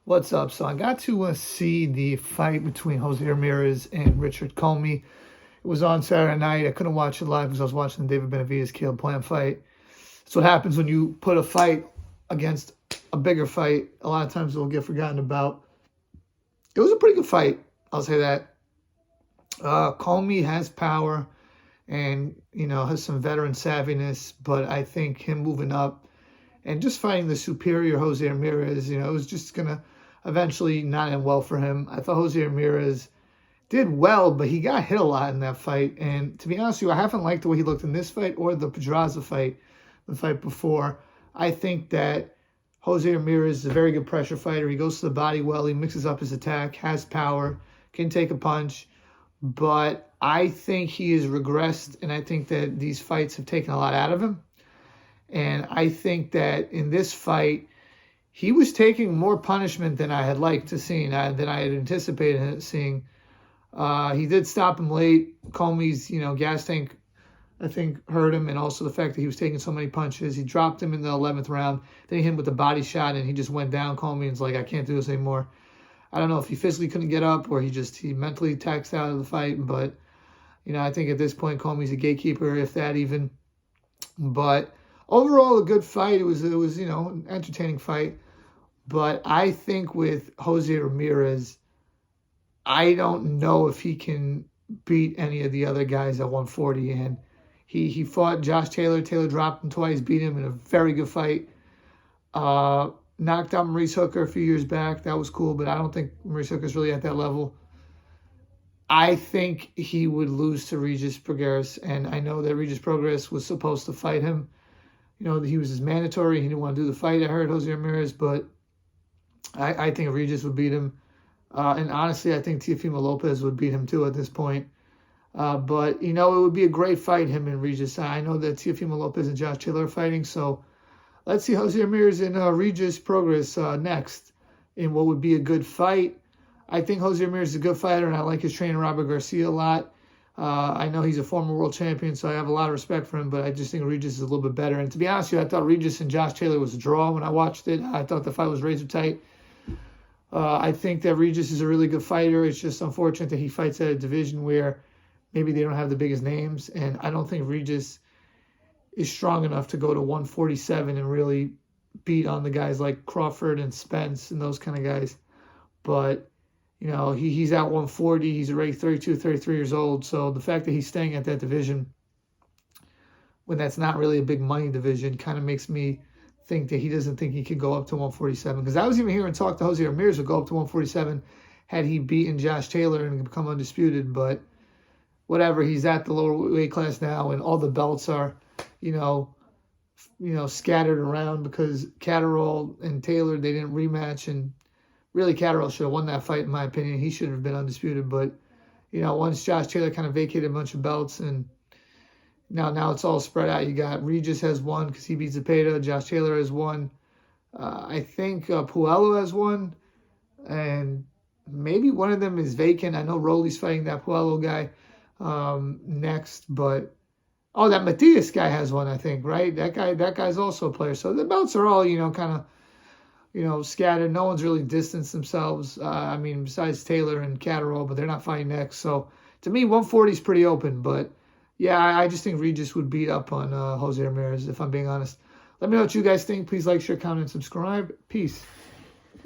What's up? So I got to see the fight between Jose Ramirez and Richard Commey. It was on Saturday night. I couldn't watch it live because I was watching the David Benavidez Caleb Plant fight. That's what happens when you put a fight against a bigger fight. A lot of times it'll get forgotten about. It was a pretty good fight. I'll say that. Commey has power and, has some veteran savviness, but I think him moving up and just fighting the superior Jose Ramirez, it was just going to eventually not end well for him. I thought Jose Ramirez did well, but he got hit a lot in that fight. And to be honest with you, I haven't liked the way he looked in this fight or the Pedraza fight, the fight before. I think that Jose Ramirez is a very good pressure fighter. He goes to the body well. He mixes up his attack, has power, can take a punch. But I think he has regressed, and I think that these fights have taken a lot out of him. And I think that in this fight, he was taking more punishment than I had liked to see, than I had anticipated seeing. He did stop him late. Comey's, gas tank, I think, hurt him, and also the fact that he was taking so many punches. He dropped him in the 11th round. Then he hit him with a body shot, and he just went down. Comey and's like, I can't do this anymore. I don't know if he physically couldn't get up or he mentally taxed out of the fight. But, I think at this point, Comey's a gatekeeper, if that even. But overall, a good fight. It was an entertaining fight. But I think with Jose Ramirez, I don't know if he can beat any of the other guys at 140. And he fought Josh Taylor. Taylor dropped him twice, beat him in a very good fight. Knocked out Maurice Hooker a few years back. That was cool, but I don't think Maurice Hooker's really at that level. I think he would lose to Regis Prograis, and I know that Regis Prograis was supposed to fight him. He was his mandatory. He didn't want to do the fight. I heard Jose Ramirez, but I think Regis would beat him. And honestly, I think Teofimo Lopez would beat him too at this point. But, it would be a great fight, him and Regis. I know that Teofimo Lopez and Josh Taylor are fighting, so let's see Jose Ramirez and Regis Prograis next in what would be a good fight. I think Jose Ramirez is a good fighter, and I like his trainer, Robert Garcia, a lot. I know he's a former world champion, so I have a lot of respect for him, but I just think Regis is a little bit better. And to be honest with you, I thought Regis and Josh Taylor was a draw when I watched it. I thought the fight was razor tight. I think that Regis is a really good fighter. It's just unfortunate that he fights at a division where maybe they don't have the biggest names, and I don't think Regis is strong enough to go to 147 and really beat on the guys like Crawford and Spence and those kind of guys. But, he's at 140. He's already 32, 33 years old. So the fact that he's staying at that division when that's not really a big money division kind of makes me think that he doesn't think he could go up to 147. Because I was even hearing talk to Jose Ramirez would go up to 147 had he beaten Josh Taylor and become undisputed. But whatever, he's at the lower weight class now, and all the belts are, scattered around because Catterall and Taylor, they didn't rematch, and really Catterall should have won that fight in my opinion. He should have been undisputed, but once Josh Taylor kind of vacated a bunch of belts, and now it's all spread out. You got Regis has one because he beats Zepeda. Josh Taylor has one. I think Puello has one, and maybe one of them is vacant. I know Rolly's fighting that Puello guy next, but that Matias guy has one, I think, right? That guy's also a player. So the belts are all kind of scattered. No one's really distanced themselves. Besides Taylor and Catterall, but they're not fighting next. So to me, 140 is pretty open. But yeah, I just think Regis would beat up on Jose Ramirez, if I'm being honest. Let me know what you guys think. Please like, share, comment, and subscribe. Peace.